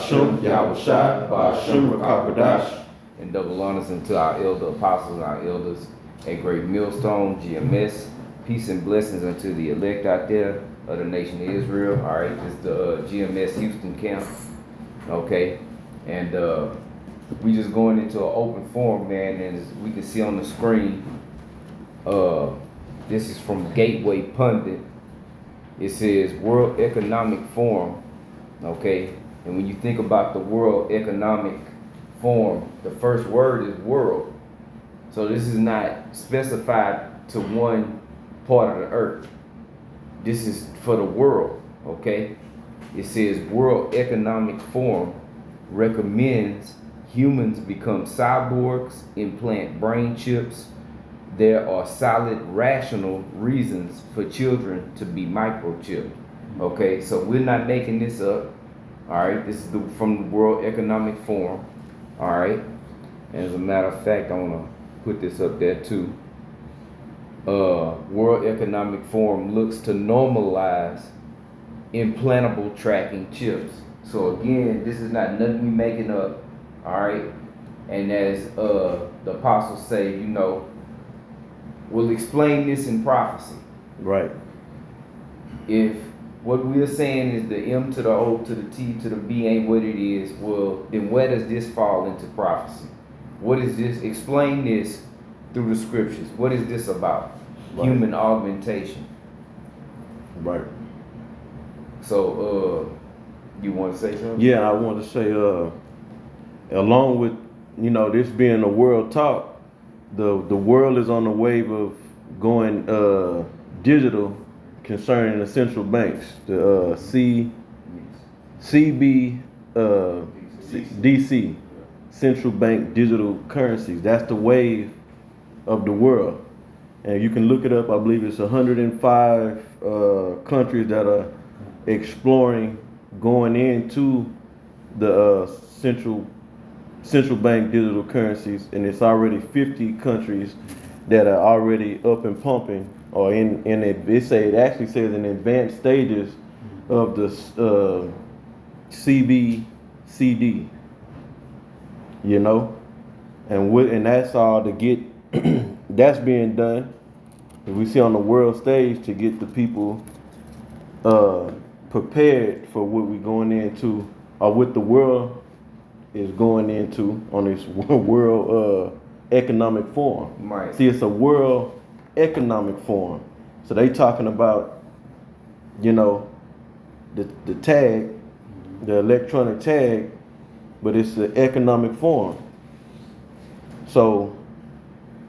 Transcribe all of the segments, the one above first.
Ba'ashem Yahushai, Ba'ashem Rakakwadash. And double honors unto our elder apostles and our elders at Great Millstone, GMS. Peace and blessings unto the elect out there of the nation of Israel. All right, this is the GMS Houston camp. Okay, and we just going into an open forum, man, and as we can see on the screen, this is from Gateway Pundit. It says World Economic Forum. Okay, and when you think about the World Economic Forum, the first word is world. So this is not specified to one part of the earth. This is for the world, okay? It says World Economic Forum recommends humans become cyborgs, implant brain chips. There are solid rational reasons for children to be microchipped. Okay, so we're not making this up. All right, this is from the World Economic Forum. All right, and as a matter of fact, I want to put this up there too. World Economic Forum looks to normalize implantable tracking chips. So again, this is not nothing we making up. All right, and as the apostles say, you know, we'll explain this in prophecy. Right. If what we're saying is the M to the O to the T to the B ain't what it is, well, then where does this fall into prophecy? What is this? Explain this through the scriptures. What is this about? Right. Human augmentation. Right. So, you want to say something? Yeah, I want to say, along with, you know, this being a world talk, the world is on the wave of going digital concerning the central banks, the DC, central bank digital currencies. That's the wave of the world, and you can look it up. I believe it's 105 countries that are exploring going into the central bank digital currencies, and it's already 50 countries that are already up and pumping, or in it actually says in advanced stages of the CBCD, you know, and that's all to get that's being done. We see on the world stage to get the people prepared for what we're going into, or what the world is going into on this world economic forum. Right. See, it's a world economic forum. So they talking about, you know, the tag, the electronic tag, but it's the economic forum. So,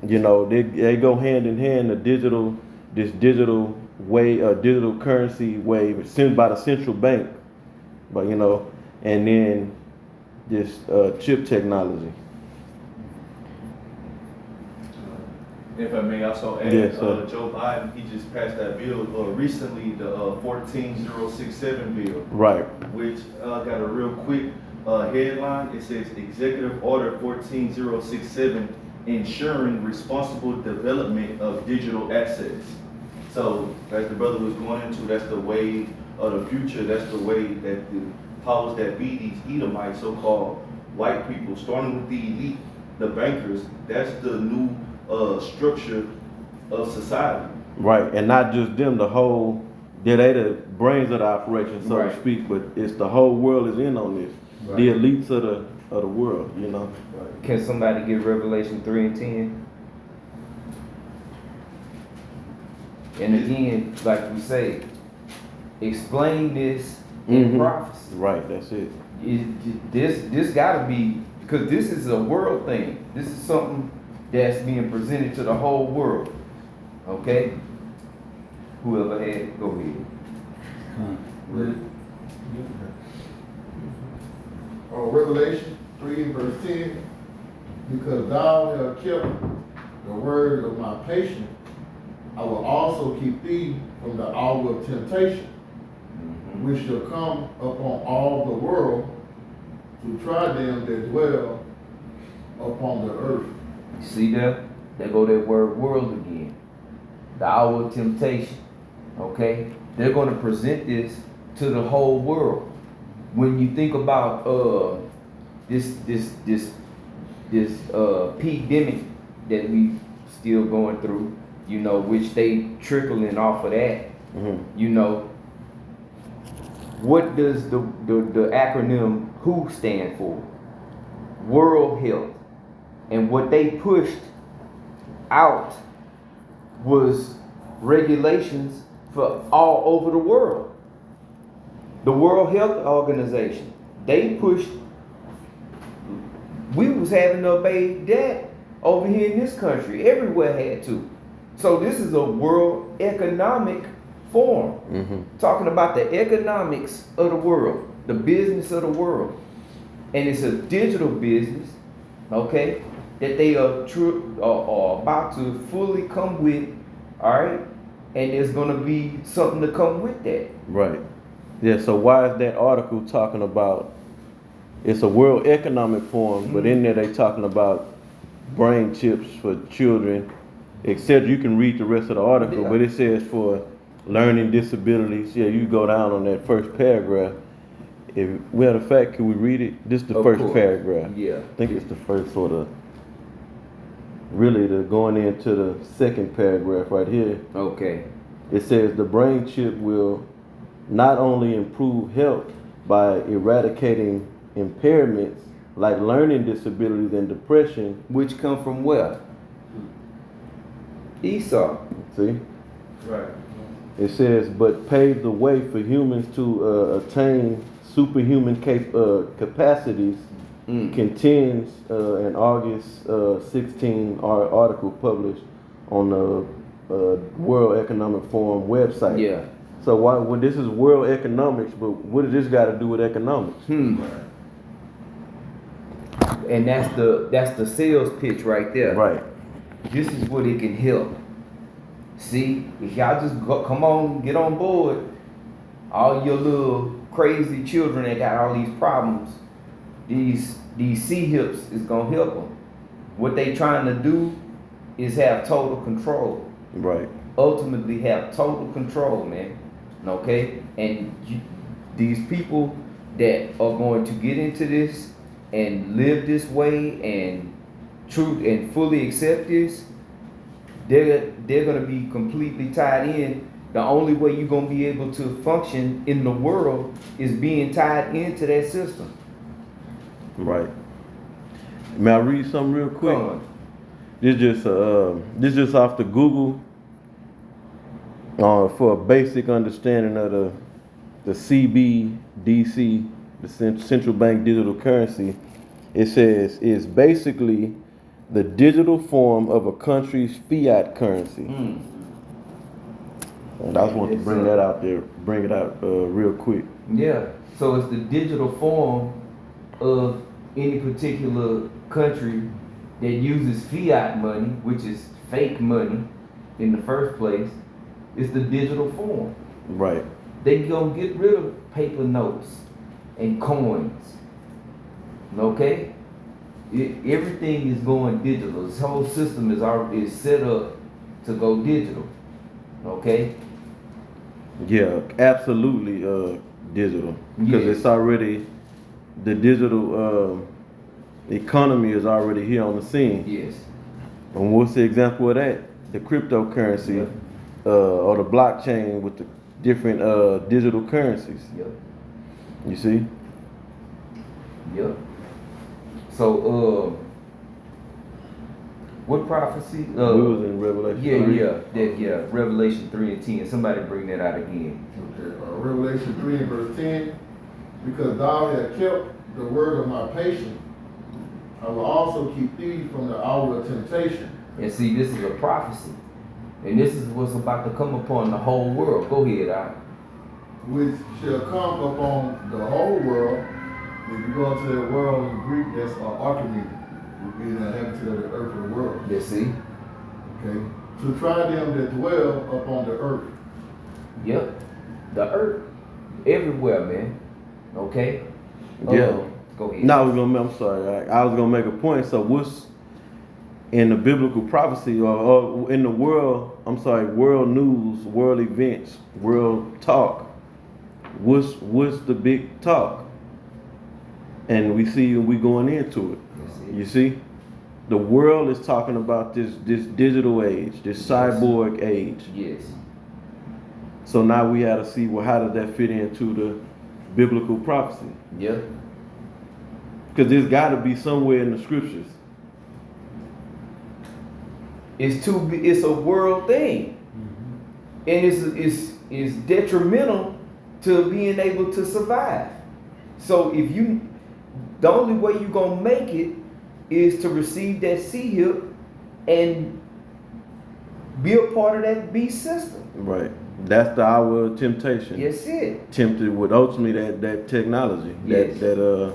you know, they go hand in hand, this digital way, digital currency wave sent by the central bank, but you know, and then this chip technology. If I may also add, yes, Joe Biden, he just passed that bill recently, the 14067 bill. Right. Which got a real quick headline. It says Executive Order 14067 ensuring responsible development of digital assets. So, as the brother was going into, that's the way of the future. That's the way that the powers that be, these Edomites, so-called white people, starting with the elite, the bankers, that's the new structure of society. Right, and not just them, the whole, they the brains of the operation, so right. to speak, but it's the whole world is in on this. Right. The elites of the world, you know. Right. Can somebody give Revelation 3 and 10? And again, like we say, explain this in prophecy. Right, that's it. This gotta be, because this is a world thing. This is something that's being presented to the whole world. Okay? Whoever had it, go ahead. Revelation 3 and verse 10, because thou hast kept the word of my patience, I will also keep thee from the hour of temptation, which shall come upon all the world to try them that dwell upon the earth. See that? There go that word world again. The hour of temptation. Okay? They're going to present this to the whole world. when you think about this pandemic that we still going through, you know, which they trickling off of that, you know, what does the acronym WHO stand for? World Health. And what they pushed out was regulations for all over the world. The World Health Organization, they pushed, we was having to obey that over here in this country. Everywhere had to. So this is a World Economic Forum, talking about the economics of the world, the business of the world. And it's a digital business, okay, that they are about to fully come with, all right? And there's gonna be something to come with that. Right. Yeah, so why is that article talking about, it's a World Economic Forum, but in there they talking about brain chips for children, etc. You can read the rest of the article, Yeah. but it says for learning disabilities. Yeah, you go down on that first paragraph. If we had a fact, can we read it? This is the Of first course. paragraph. Yeah. I think it's the first sort of, really the going into the second paragraph right here. Okay. It says the brain chip will not only improve health by eradicating impairments like learning disabilities and depression. Which come from where? Esau. See? Right. It says, but pave the way for humans to attain superhuman capacities. Contends an August 16 article published on the World Economic Forum website. Yeah. So why? Well, this is world economics, but what does this got to do with economics? And that's the sales pitch right there. Right. This is what it can help. See, if y'all just come on, get on board, all your little crazy children that got all these problems, these C-hips is gonna help them. What they trying to do is have total control. Right. Ultimately have total control, man. Okay? And these people that are going to get into this and live this way and truth and fully accept this, they're gonna be completely tied in. The only way you're gonna be able to function in the world is being tied into that system. Right. May I read something real quick? Come on. This just off the Google for a basic understanding of the CBDC, the central bank digital currency. It says it's basically the digital form of a country's fiat currency. And I just want to bring that out there, bring it out real quick. Yeah. So it's the digital form of any particular country that uses fiat money, which is fake money in the first place. It's the digital form. Right. They gonna get rid of paper notes and coins. Okay? Everything is going digital. This whole system is set up to go digital. Okay? Yeah, absolutely digital. Because Yes. it's already, the digital economy is already here on the scene. Yes. And what's the example of that? The cryptocurrency or the blockchain with the different digital currencies. Yep. You see? Yep. So, what prophecy? We was in Revelation. Yeah, 3. yeah, Revelation 3 and 10. Somebody bring that out again. Okay, Revelation 3 and verse 10, because thou hast kept the word of my patience, I will also keep thee from the hour of temptation. And see, this is a prophecy. And this is what's about to come upon the whole world. Go ahead, Al. Which shall come upon the whole world. If you go into that world in Greek, that's Archimedes, would be the inhabitant of the earth and the world. You see? Okay, to try them that dwell upon the earth. Yep. The earth. Everywhere, man. Okay? Yeah. Go ahead. No, I'm sorry. I was gonna make a point. So what's in the biblical prophecy or in the world? I'm sorry, world news, world events, world talk. What's the big talk? And we going into it. That's it. You see? The world is talking about this digital age, this cyborg age. Yes. So now we had to see, well, how does that fit into the biblical prophecy? Yep. Because there's got to be somewhere in the scriptures. It's a world thing, and it's detrimental to being able to survive. So the only way you're gonna make it is to receive that C-hip and be a part of that beast system. Right. That's the hour of temptation. Yes, it. Tempted with ultimately that technology, Yes. that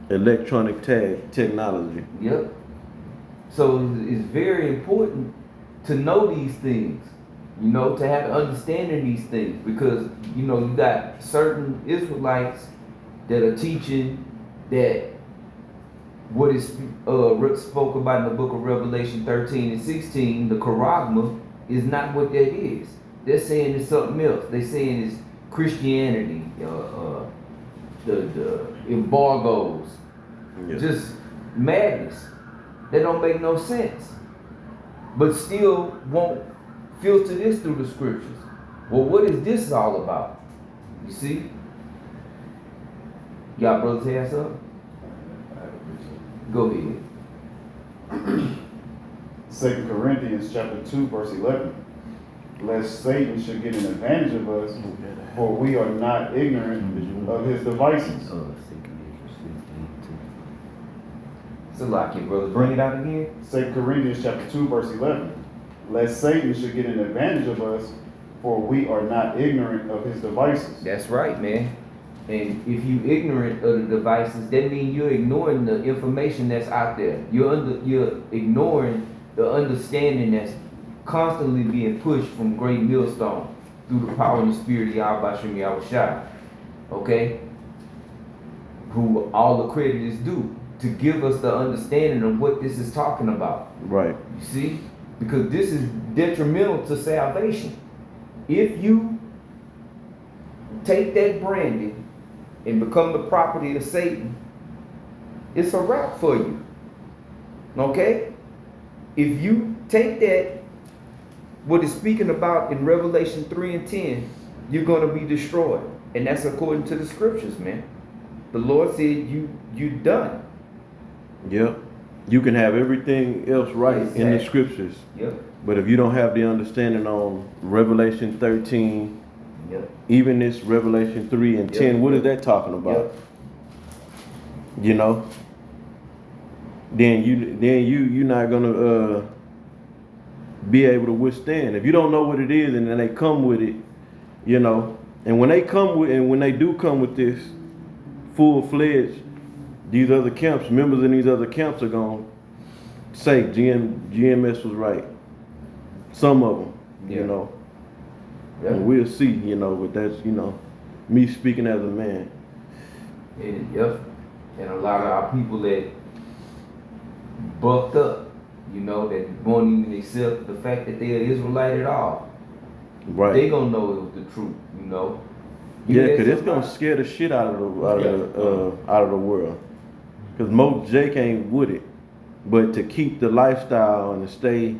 electronic tag technology. Yep. So it's very important to know these things, you know, to have understanding these things, because you know you got certain Israelites that are teaching that what is spoke about in the book of Revelation 13 and 16, the charagma, is not what that is. They're saying it's something else. They're saying it's Christianity, the embargoes, Yeah. just madness. That don't make no sense. But still won't filter this through the scriptures. Well, what is this all about? You see? Y'all brothers have something? Go ahead. 2 Corinthians chapter 2, verse 11. Lest Satan should get an advantage of us, for we are not ignorant of his devices. It's a lot, kid, brother. Bring it out again. 2 Corinthians chapter 2, verse 11. Lest Satan should get an advantage of us, for we are not ignorant of his devices. That's right, man. And if you ignorant of the devices, that means you're ignoring the information that's out there. You're ignoring the understanding that's constantly being pushed from Great Millstone through the power and the spirit of Yahweh Shem Yahushua. Okay? Who all the credit is due to give us the understanding of what this is talking about. Right. You see? Because this is detrimental to salvation. If you take that brandy and become the property of Satan, it's a wrap for you. Okay? If you take that, what it's speaking about in Revelation 3 and 10, you're going to be destroyed. And that's according to the scriptures, man. The Lord said you done. Yep. You can have everything else right in the Exactly. scriptures. Yep. But if you don't have the understanding on Revelation 13, Yep. even this Revelation 3 and 10, Yep. what is that talking about? Yep. You know? Then you're not gonna be able to withstand. If you don't know what it is and then they come with it, you know, and when they do come with this full-fledged, these other camps, members in these other camps are gonna say GMS was right. Some of them, Yeah. you know. Yep. And we'll see, you know, but that's, you know, me speaking as a man. And, yep. And a lot of our people that bucked up, you know, that won't even accept the fact that they're Israelite at all. Right. They gonna know it was the truth, you know. Yeah, cause it's gonna scare the shit out of the world. Cause most Jake ain't with it, but to keep the lifestyle and to stay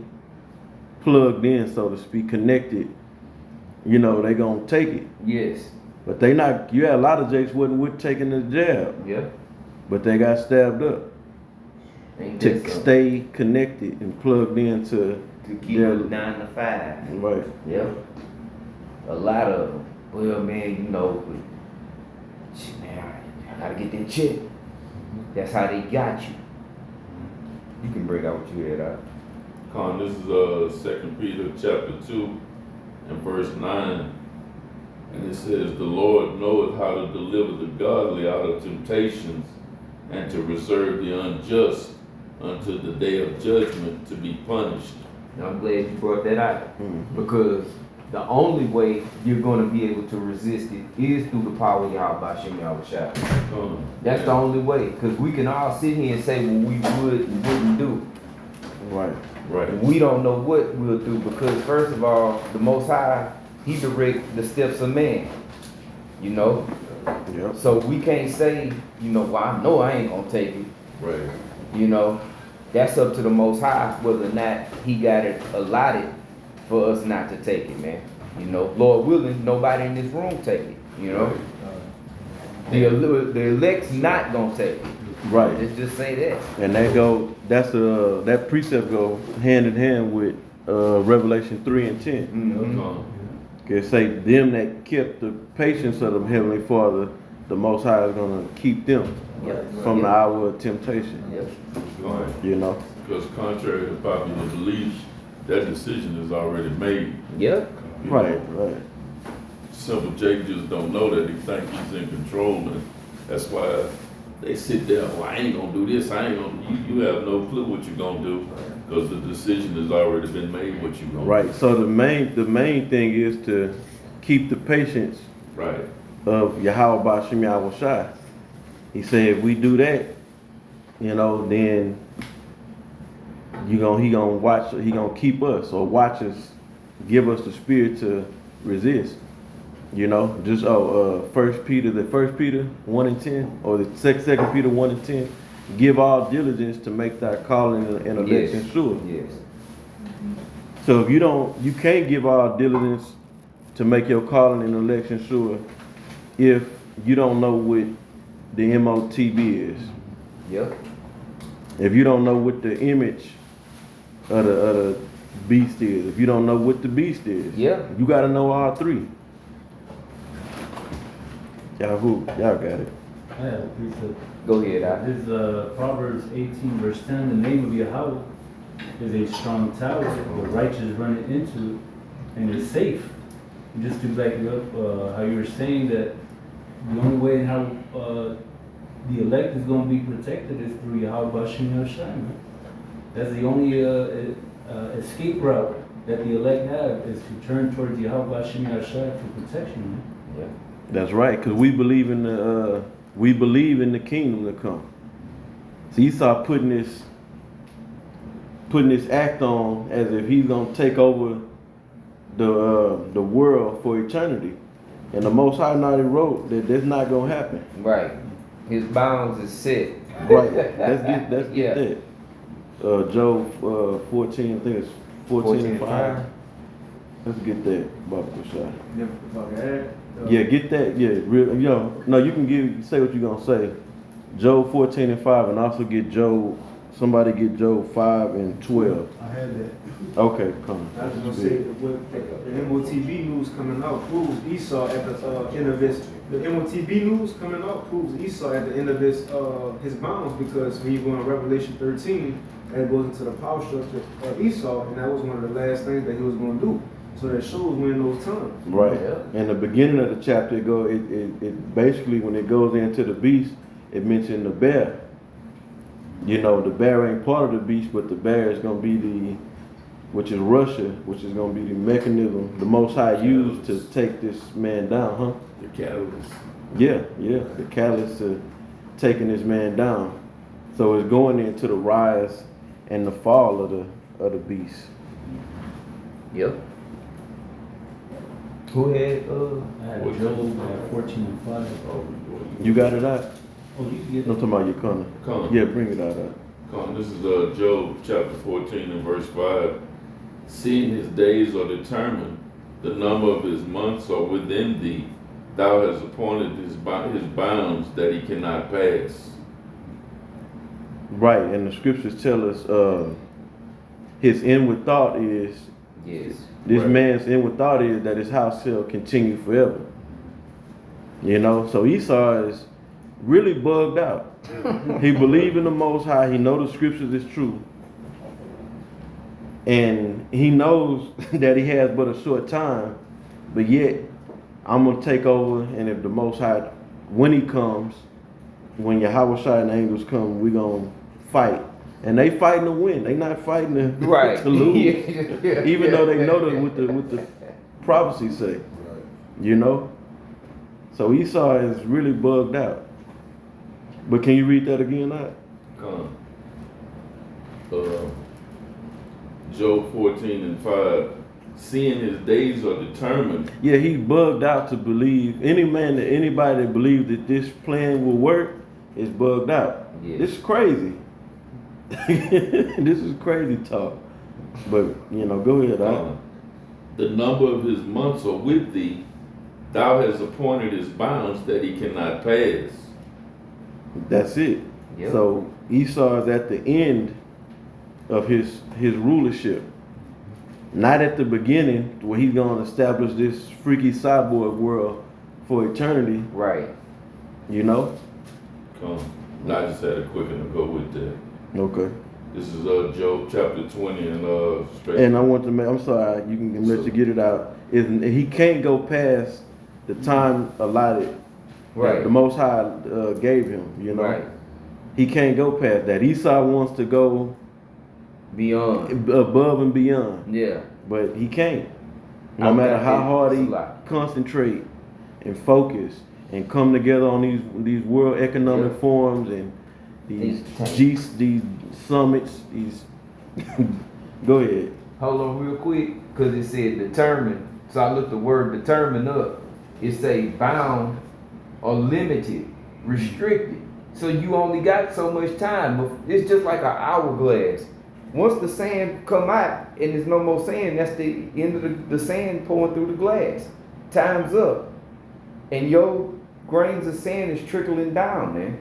plugged in, so to speak, connected, you know, they gonna take it. Yes. But they not. You had a lot of Jakes wasn't with taking the jab, Yep. but they got stabbed up Ain't to that something? stay connected and plugged into To keep their it 9 to 5. right. Yep. A lot of them. Well, man, you know, but shit, man, I gotta get that check. That's how they got you. You can bring out what you had out. Con, this is 2 Peter chapter 2 and verse 9. And it says, the Lord knoweth how to deliver the godly out of temptations and to reserve the unjust unto the day of judgment to be punished. And I'm glad you brought that out. Mhm. Because the only way you're going to be able to resist it is through the power of Yahweh Shem Yahushua. Con, That's the only way. Because we can all sit here and say what we would and wouldn't do. Right. right. And we don't know what we'll do because, first of all, the Most High, He directs the steps of man. You know? Yep. So we can't say, you know, well, I know I ain't gonna take it. Right. You know, that's up to the Most High whether or not He got it allotted for us not to take it, man. You know, Lord willing, nobody in this room take it. You know, the elect's not gonna take it. Right. Let's just say that. And that precept go hand in hand with Revelation 3 and 10. Mhm. It say them that kept the patience of the Heavenly Father, the Most High is gonna keep them Yep. from the Yep. hour of temptation. Yep. Right. You know. Because contrary to popular belief, that decision is already made. Yep. You Right. know? Right. Simple Jake just don't know that. He think he's in control, and that's why they sit there. Well, I ain't gonna do this. I ain't gonna. You have no clue what you're gonna do because the decision has already been made. What you gonna Right. So the main thing is to keep the patience do. Right. of Yahweh Bashim Yahweh Shai. He said if we do that, you know, then he gonna keep us or watch us, give us the spirit to resist. You know, just First Peter 1 and 10, or the Second Peter 1 and 10. Give all diligence to make thy calling and election Yes. sure. Yes. So if you can't give all diligence to make your calling and election sure if you don't know what the MOTB is. Yep. If you don't know what the image of the beast is, if you don't know what the beast is, Yeah. you got to know all three. Y'all got it. I have a precept. Go ahead, I. This is Proverbs 18 verse 10. The name of Yahweh is a strong tower. The righteous run into it and is safe. And just to back it up, how you were saying that the only way how the elect is going to be protected is through Yahweh Bashim Yahushai, man. That's the only escape route that the elect have is to turn towards Yahweh Bashim Yahushai for protection, man. Yeah. That's right, because we believe in the kingdom to come. So Esau putting this act on as if he's gonna take over the world for eternity, and the Most High already wrote that that's not gonna happen. Right. His bounds is set. Right. Let's Yeah. get that. Job 14, I think it's 14 and 5. Let's get that, Baba Kushai. Yeah, get that. Yeah, real. You know, no, you can say what you're gonna say. Job 14 and 5, and also get Job. Somebody get Job 5 and 12. I had that. Okay, come. I was gonna say that with the MOTB news coming out proves Esau at the end of his. The MOTB news coming out proves Esau at the end of his bounds, because when you go in Revelation 13, that goes into the power structure of Esau, and that was one of the last things that he was going to do. So that shows we're in those times. Right. Yeah. In the beginning of the chapter, it basically, when it goes into the beast, it mentioned the bear. You know, the bear ain't part of the beast, but the bear is gonna be which is Russia, which is gonna be the mechanism the Most High used to take this man down, huh? The catalyst. Yeah, the catalyst to taking this man down. So it's going into the rise and the fall of the beast. Yep. Who had I had Job 14 and 5. You got it out? Oh, you can get I'm talking about your corner. Come. Yeah, bring it out. Come. This is Job chapter 14 and verse 5. Seeing his days are determined, the number of his months are within thee. Thou hast appointed his bounds that he cannot pass. Right, and the scriptures tell us his inward thought is yes. this Right. man's inward thought is that his house shall continue forever. You know, so Esau is really bugged out. He believe in the Most High. He know the scriptures is true, and he knows that he has but a short time. But yet, I'm gonna take over, and if the Most High, when he comes, when Yahweh Shai and the angels come, we gonna fight. And they fighting to win. They not fighting to, Right. to lose. Yeah. Even though they know that what the prophecy say. You know? So Esau is really bugged out. But can you read that again, Nat? Come. Job 14 and 5. seeing his days are determined. Yeah, he bugged out to believe anybody that believes that this plan will work is bugged out. Yeah. This is crazy. This is crazy talk. But go ahead. The number of his months are with thee. Thou hast appointed his bounds that he cannot pass. That's it. Yep. So Esau is at the end of his rulership. Not at the beginning where he's gonna establish this freaky cyborg world for eternity. Right. Come. I just had a quick one to go with that. Okay. This is Job chapter 20 and straight. And I want to make, I'm sorry, you can let you get it out. He can't go past the time allotted. Right. The Most High gave him, Right. He can't go past that. Esau wants to go Beyond. above and beyond, Yeah. but he can't. No I matter bet how hard it's a he lot. concentrate and focus and come together on these World Economic Yeah. Forums and these these summits, these. Go ahead. Hold on real quick, because it said determined. So I looked the word determined up. It say bound or limited, restricted. So you only got so much time. But it's just like an hourglass. Once the sand come out and there's no more sand, that's the end of the sand pouring through the glass. Time's up. And your grains of sand is trickling down, man.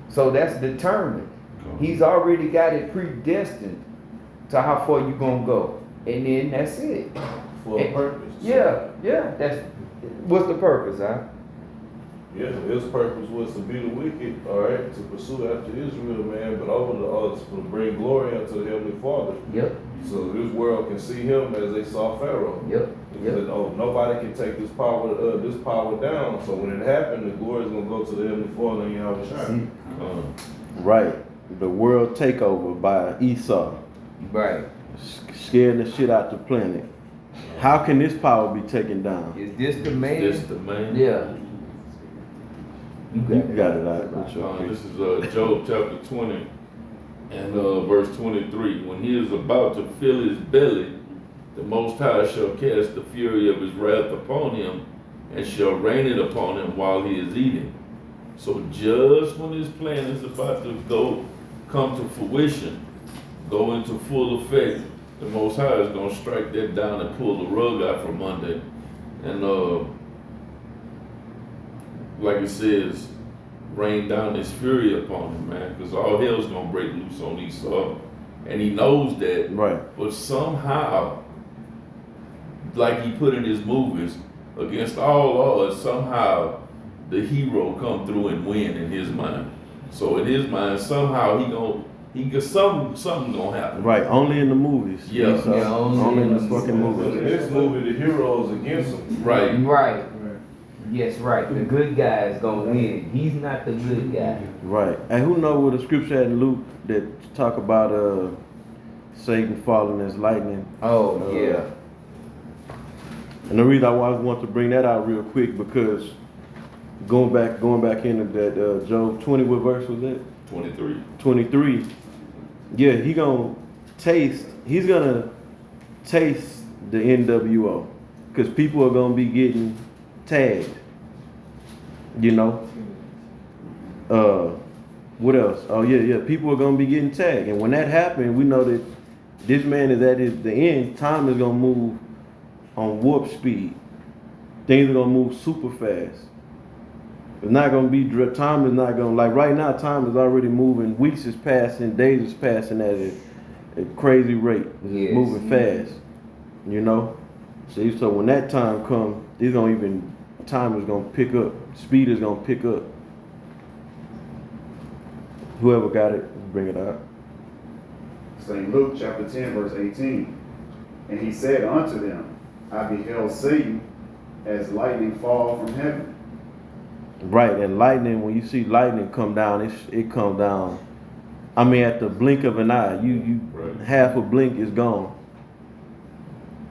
So that's determined. He's already got it predestined to how far you gonna go. And then that's it. For a purpose. Yeah, that's what's the purpose, huh? Yeah, his purpose was to be the wicked, all right, to pursue after Israel, man, but over the others to bring glory unto the Heavenly Father. Yep, So this world can see him as they saw Pharaoh. yep. That, oh, nobody can take this power down. So when it happened, the glory is gonna go to the Heavenly Father and Yahweh Shai. Right. The world takeover by Esau. Right. Scaring the shit out the planet. How can this power be taken down? Is this the man? This the man. Yeah. You got it out. What's your This is Job chapter 20 and verse 23. When he is about to fill his belly, the Most High shall cast the fury of his wrath upon him and shall rain it upon him while he is eating. So just when his plan is about to come to fruition, go into full effect, the Most High is going to strike that down and pull the rug out from under it. And like it says, rain down his fury upon him, man, because all hell's going to break loose on Esau. And he knows that. Right. But somehow, like he put in his movies, against all odds, somehow the hero come through and win in his mind. So in his mind, somehow something's gonna happen. Right. Only in the movies. Yeah. Esau. Yeah, only in the fucking But in movies. this movie, the hero is against him. Right. Right. Yes, right. The good guy is gonna win. He's not the good guy. Right. And who know what the scripture had in Luke that talk about Satan falling as lightning? Oh yeah. And the reason I always want to bring that out real quick because going back into that Job 20, what verse was that? 23. 23. Yeah, he's gonna taste the NWO because people are gonna be getting tagged. What else? Oh yeah, people are gonna be getting tagged, and when that happens, we know that this man is at the end. Time is gonna move on warp speed. Things are gonna move super fast. It's not gonna be time is not gonna like right now. Time is already moving. Weeks is passing. Days is passing at a crazy rate. It's Yes. moving fast. See, so when that time comes, time is gonna pick up. Speed is gonna pick up. Whoever got it, bring it out. St. Luke chapter 10, verse 18. And he said unto them, I beheld Satan as lightning fall from heaven. Right, and lightning. When you see lightning come down, it comes down. I mean, at the blink of an eye, you Right. half a blink is gone.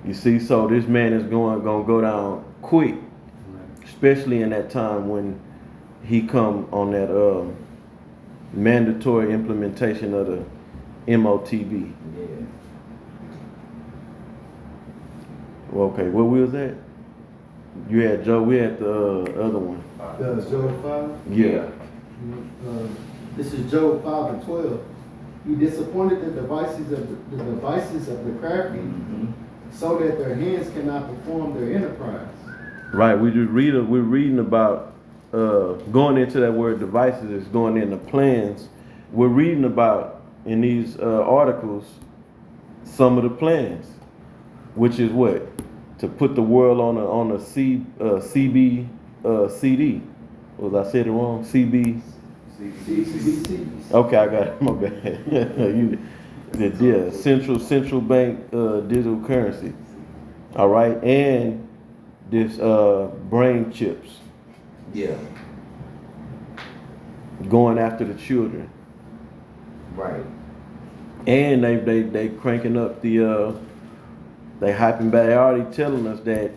You see, so this man is gonna go down quick, especially in that time when he come on that mandatory implementation of the MOTB. Yeah. Well, okay, where we was at? You had Joe, we had the other one. Job 5. Yeah. This is Job 5 and 12. He disappointed the devices of the crafty, so that their hands cannot perform their enterprise. Right, we're reading about going into that word devices is going into plans. We're reading about in these articles some of the plans, which is what? To put the world on a CB CD. Was I said it wrong? CB. CBC. Okay, I got it. My bad. Central bank digital currency. All right, and this brain chips Yeah, going after the children, right. and they cranking up the they hyping back. They already telling us that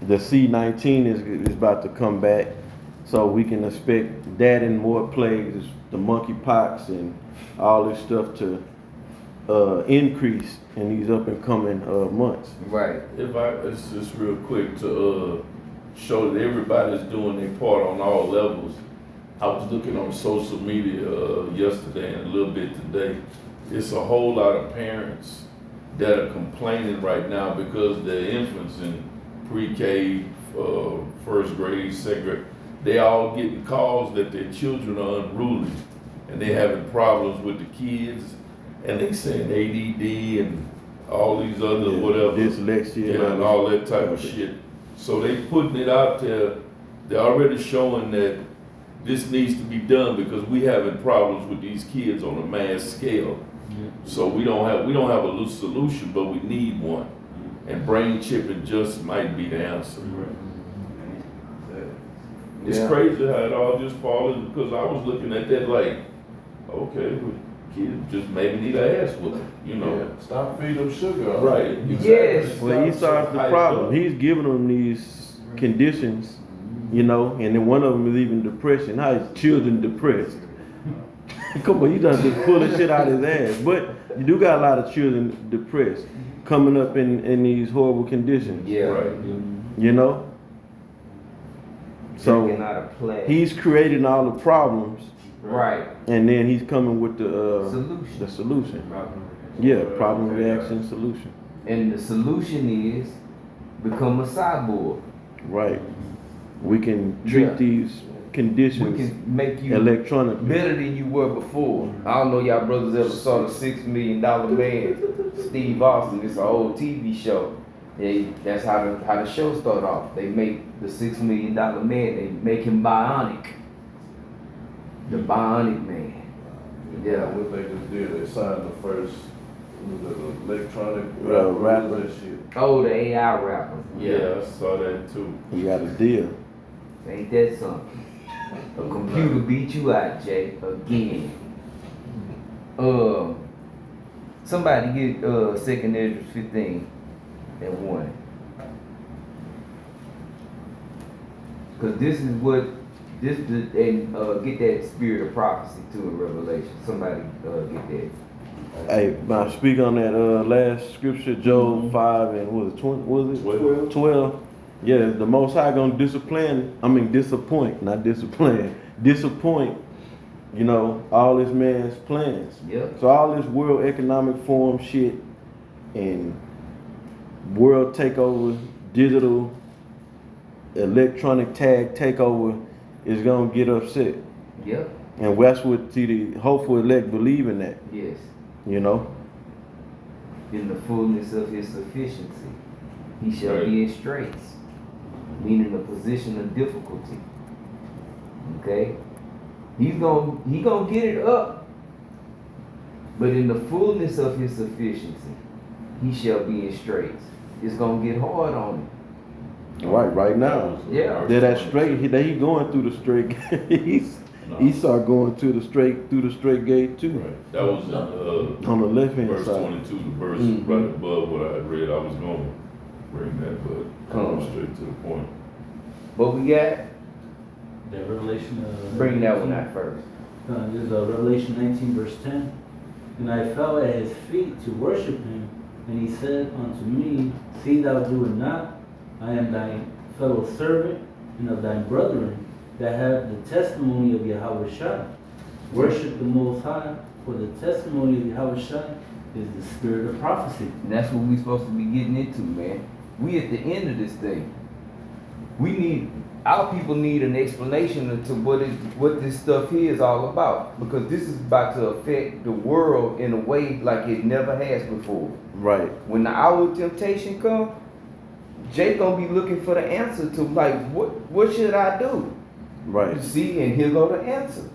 the C-19 is about to come back, so we can expect that and more plagues, the monkeypox and all this stuff to increase in these up and coming months. Right. It's just real quick to show that everybody's doing their part on all levels. I was looking on social media yesterday and a little bit today. It's a whole lot of parents that are complaining right now because their infants in pre-K, first grade, second grade, they all getting calls that their children are unruly and they having problems with the kids, and they saying ADD and all these other whatever, Dyslexia, yeah, and all that type of shit. So they putting it out there. They're already showing that this needs to be done because we having problems with these kids on a mass scale. So we don't have a loose solution, but we need one. And brain chipping just might be the answer. It's Yeah. crazy how it all just falls, because I was looking at that like, okay, well, kids just maybe need an ass whooping, you know. Yeah, stop feeding them sugar. Right. Exactly. Yes. Well, Esau's the problem. He's giving them these conditions, you know, and then one of them is even depression. How is children depressed? Come on, you done just pulling shit out his ass. But you do got a lot of children depressed, coming up in these horrible conditions, Yeah. Right. you know? Drinking So out of play. he's creating all the problems, right. and then he's coming with the Solution. solution. Yeah, problem, reaction, solution. And the solution is become a cyborg. Right. We can treat Yeah. these We conditions can make you electronically. better than you were before. I don't know y'all brothers ever saw the $6 Million Man, Steve Austin. It's an old TV show. That's how the show started off. They make the $6 Million Man. They make him bionic. The Bionic Man. Yeah. What they just did, they signed the first electronic rapper. that shit. Oh, the AI rapper. Yeah, I saw that too. You got a deal. Ain't that something? A computer beat you out, Jay, again. Somebody get 2nd Ezra 15 and 1. Cause this is what get that spirit of prophecy too in Revelation. Somebody get that. Hey, now speak on that last scripture, Job 5 and what was it, 20, was it? 12. Yeah, the Most High gonna disappoint, you know, all this man's plans. Yep. So all this World Economic Forum shit and world takeover, digital, electronic tag takeover is gonna get upset. Yep. And that's what the hopeful elect believe in that, Yes. you know? In the fullness of his sufficiency, he shall Right. be in straits, meaning a position of difficulty. Okay? He gonna get it up. But in the fullness of his sufficiency, he shall be in straits. It's gonna get hard on him. Right now. Yeah. They're that straight, he going through the straight gate. Esau going through the straight gate too. Right. That was On the left hand verse side. 22, the verse Mhm. right above what I had read. I was going to bring that, but come straight to the point. But we got, That Revelation. bring that one out first. This is Revelation 19 verse 10. And I fell at his feet to worship him, And he said unto me, see thou do it not, I am thy fellow servant and of thy brethren that have the testimony of Yahweh Shai. Worship the Most High, for the testimony of Yahweh Shai is the spirit of prophecy. And that's what we're supposed to be getting into, man. We at the end of this thing. Our people need an explanation into what this stuff here is all about. Because this is about to affect the world in a way like it never has before. Right. When the hour of temptation comes, Jake gonna be looking for the answer to like, what should I do? Right. You see, and here go the answer.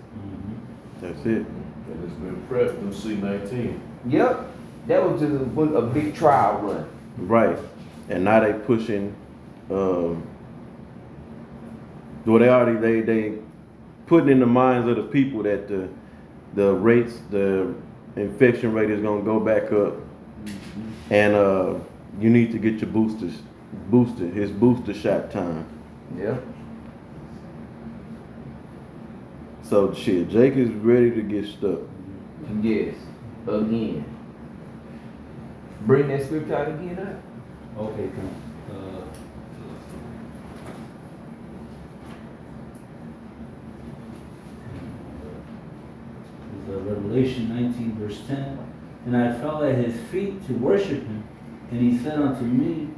That's it. And it's been prepped through C-19. Yep, that was just a big trial run. Right. And now they pushing, well, they putting in the minds of the people that the infection rate is gonna go back up, and you need to get your his booster shot time. Yeah. So shit, Jake is ready to get stuck. Yes. Again. Bring that scripture out again, huh? Okay, come. Revelation 19 verse 10. And I fell at his feet to worship him. And he said unto me,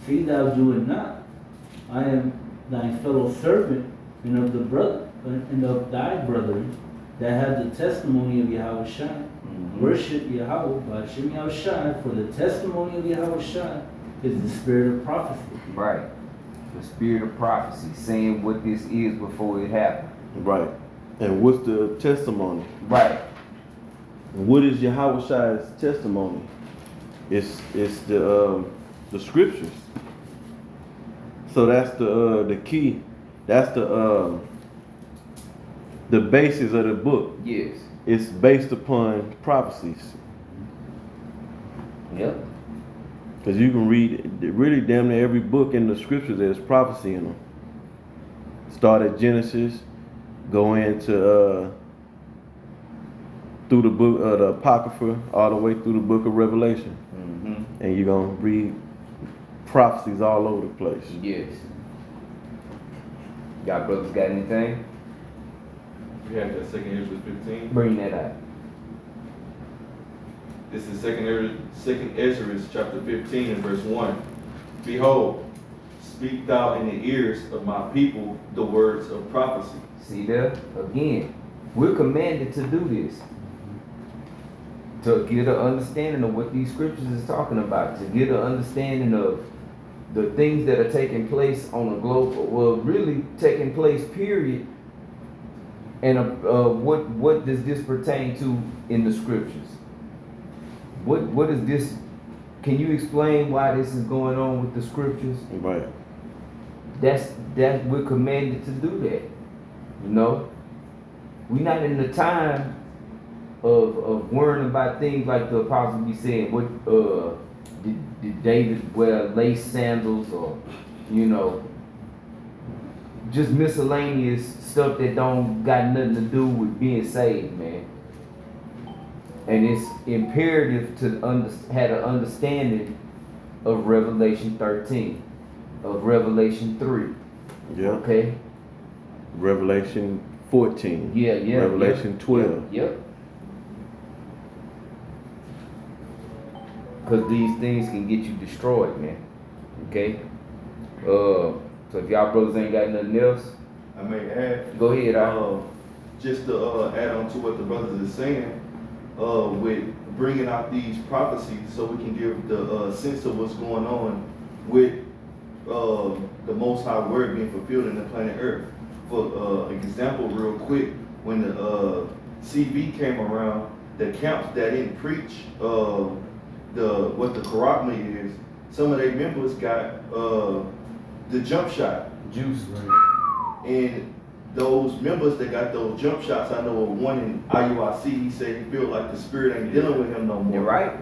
see thou do it not. I am thy fellow servant and of thy brethren that have the testimony of Yahweh Shai. Mm-hmm. Worship Yahweh by Hashem Yahweh Shai, for the testimony of Yahweh Shai is the spirit of prophecy. Right. The spirit of prophecy, saying what this is before it happened. Right. And what's the testimony? Right. What is Yahweh Shai's testimony? It's the scriptures. So that's the key. That's the basis of the book. Yes. It's based upon prophecies. Yep. Because you can read really damn near every book in the scriptures, there's prophecy in them. Start at Genesis, go into through the book of the Apocrypha, all the way through the book of Revelation. Mm-hmm. And you're going to read prophecies all over the place. Yes. Y'all brothers got anything? We have that second Ezra 15. Bring that out. This is second Ezra chapter 15 and verse 1. Behold, speak thou in the ears of my people the words of prophecy. See there? Again, we're commanded to do this. To get an understanding of what these scriptures is talking about. To get an understanding of the things that are taking place on a global, well, really taking place, period. And what does this pertain to in the scriptures? What is this? Can you explain why this is going on with the scriptures? Right. That's we're commanded to do that. You know, we're not in the time of worrying about things like the apostle be saying. What did David wear lace sandals, or just miscellaneous stuff that don't got nothing to do with being saved, man. And it's imperative to have an understanding of Revelation 13, of Revelation 3. Yeah. Okay. Revelation 14. Yeah. Revelation 12. Yep. Because these things can get you destroyed, man. Okay? So if y'all brothers ain't got nothing else, I may add. go ahead. Just to add on to what the brothers are saying, with bringing out these prophecies, so we can give the sense of what's going on with the Most High Word being fulfilled in the planet Earth. For an example, real quick, when the CB came around, the camps that didn't preach what the Quran is, some of their members got the jump shot. Juice. And those members that got those jump shots, I know of one in IUIC, he said he feel like the spirit ain't dealing with him no more. You're right.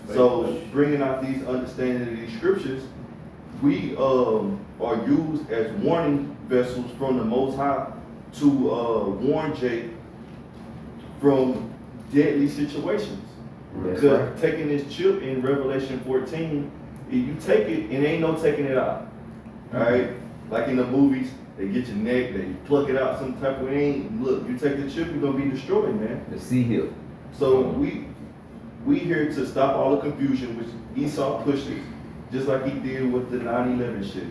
So bringing out these understanding of these scriptures, we are used as warning vessels from the Most High to warn Jake from deadly situations. That's Because right. taking this chip in Revelation 14, if you take it, it ain't no taking it out. Alright? Like in the movies, they get your neck, they pluck it out some type of way. Look, you take the chip, you're gonna be destroyed, man. The sea hill. So we here to stop all the confusion, which Esau pushes, just like he did with the 9/11 shit.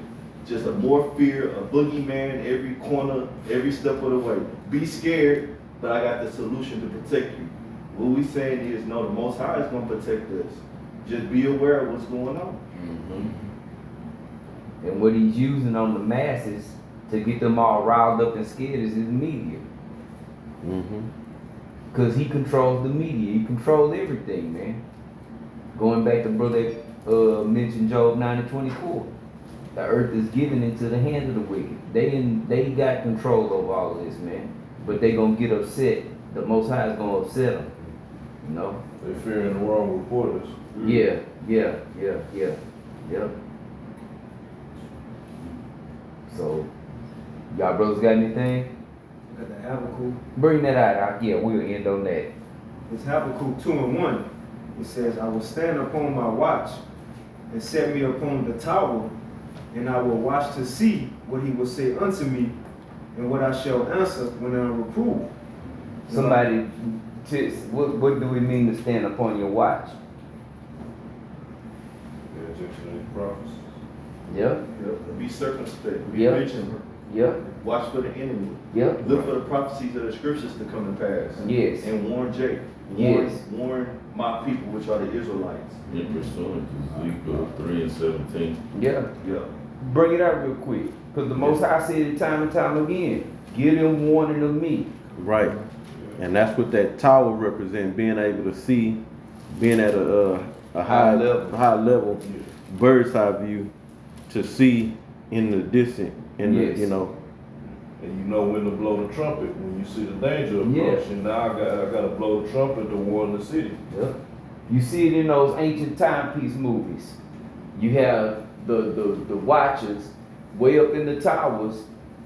Just a more fear, a boogeyman every corner, every step of the way. Be scared, but I got the solution to protect you. What we saying is, no, the Most High is gonna protect us. Just be aware of what's going on. And what he's using on the masses to get them all riled up and scared is his media. Mm-hmm. Because he controls the media. He controls everything, man. Going back to brother mentioned Job 9:24. The earth is given into the hands of the wicked. They got control over all of this, man. But they gonna get upset. The Most High is gonna upset them. You know? They fearing the wrong reporters. Yeah. So, y'all brothers got anything? Got the Habakkuk. Bring that out. Yeah, we'll end on that. It's Habakkuk 2:1. It says, I will stand upon my watch and set me upon the tower, and I will watch to see what he will say unto me, and what I shall answer when I am reproved. Somebody, what do we mean to stand upon your watch? Yeah, attention to these prophecies. Yep, Be circumspect, be Yeah. vigilant, yep, watch for the enemy. yep. Look for the prophecies of the scriptures to come to pass. Yes. And warn Jake. Yes. Warn my people, which are the Israelites. In pursuant to Ezekiel 3:17. Yeah. Yeah. Bring it out real quick. Because the Most High said it time and time again. Give them warning of me. Right. And that's what that tower represents, being able to see, being at a High level. high level, bird's eye view, to see in the distant, Yes. you know. And you know when to blow the trumpet when you see the danger Yeah. approaching. Now I gotta blow the trumpet to warn the city. Yep. You see it in those ancient timepiece movies. You have the watchers way up in the towers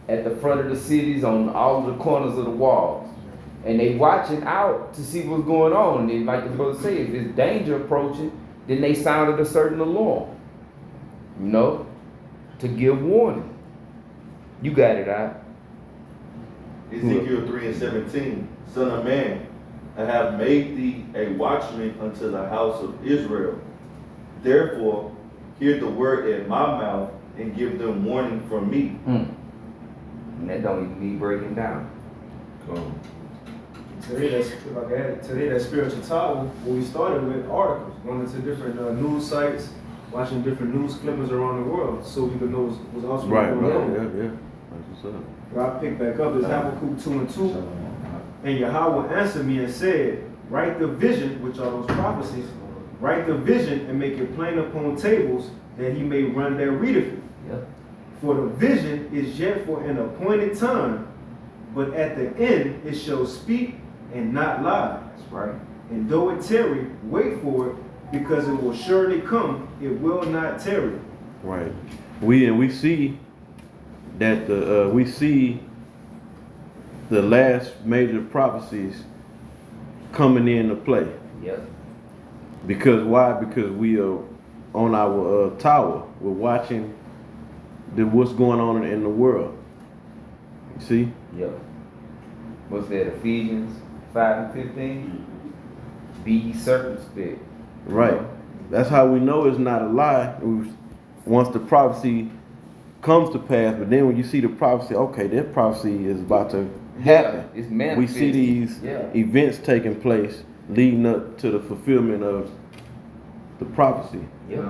at the front of the cities on all the corners of the walls. And they watching out to see what's going on. And like the brother said, if there's danger approaching, then they sounded a certain alarm. You know? To give warning. You got it out. Ezekiel 3:17. Son of man, I have made thee a watchman unto the house of Israel. Therefore, hear the word in my mouth and give them warning from me. And that don't even need breaking down. Come. Today that spiritual tower, what we started with articles, going into different news sites, watching different news clippings around the world, so we could know what's also Right, going on. yeah. That's what's up. Where I pick back up is Habakkuk 2:2. And Yahweh answered me and said, write the vision, which are those prophecies, write the vision and make it plain upon tables, that he may run that readeth it. Yep. For the vision is yet for an appointed time, but at the end it shall speak and not lie. That's right. And though it tarry, wait for it, because it will surely come, it will not tarry. Right. We see that we see the last major prophecies coming into play. Yep. Because why? Because we are on our tower. We're watching what's going on in the world. You see? Yep. What's that? Ephesians 5:15. Be ye circumspect. Right. That's how we know it's not a lie. Once the prophecy comes to pass, but then when you see the prophecy, okay, that prophecy is about to happen. Yeah, it's We manifested. see these Yeah. events taking place leading up to the fulfillment of the prophecy. Yep.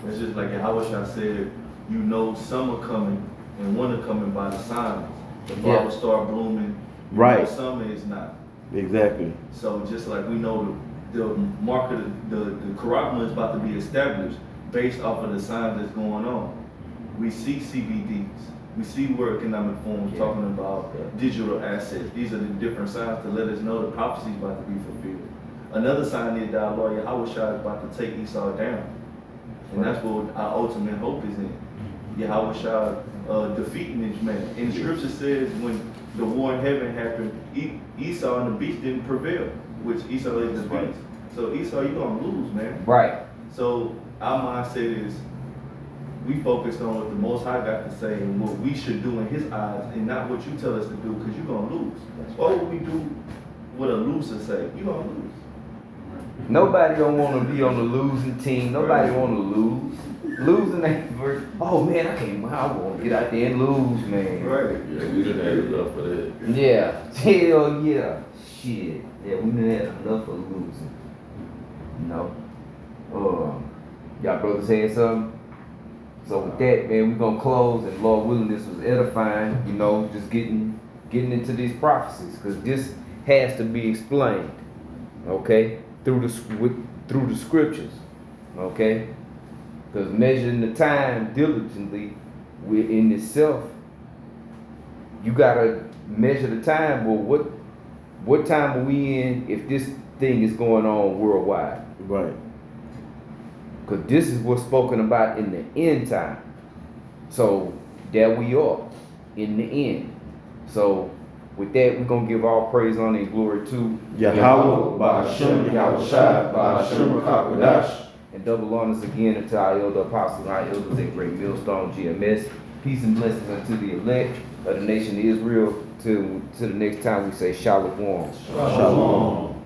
It's just like Yahweh said, you know summer coming and winter coming by the signs. The Yeah. flowers start blooming. You Right. know summer is not. Exactly. So just like we know the mark of the Quran is about to be established based off of the signs that's going on. We see CBDs. We see World Economic Forums Yeah. talking about digital assets. These are the different signs to let us know the prophecy is about to be fulfilled. Another sign is that our Lord Yahweh is about to take Esau down. And that's what our ultimate hope is in. Yahweh defeating this man. And the scripture says when the war in heaven happened, Esau and the beast didn't prevail, which Esau is the beast. So Esau, you gonna lose, man. Right. So our mindset is we focused on what the Most High got to say and what we should do in His eyes, and not what you tell us to do, because you're gonna lose. Why would we do what a loser say? You gonna lose. Nobody don't want to be on the losing team. Nobody want to lose. Losing ain't very. Oh man, I want to get out there and lose, man. Right. Yeah, we done had enough of that. Yeah, hell yeah. Shit. Yeah, we done had enough of losing. You know? Y'all brothers had something? So with that, man, we gonna close, and Lord willing, this was edifying, you know, just getting into these prophecies, because this has to be explained, okay, through the scriptures, okay? Because measuring the time diligently within itself, you gotta measure the time. Well, what time are we in if this thing is going on worldwide? Right. Because this is what's spoken about in the end time. So there we are in the end. So with that, we're going to give all praise, honor, and glory to Yahweh, Ba'ashem, Yahushai, Ba'ashem, Rakakwadash. and double honors again unto our elder apostles, our elders at Great Millstone GMS. Peace and blessings unto the elect of the nation of Israel. Till the next time we say Shalom. Shalom.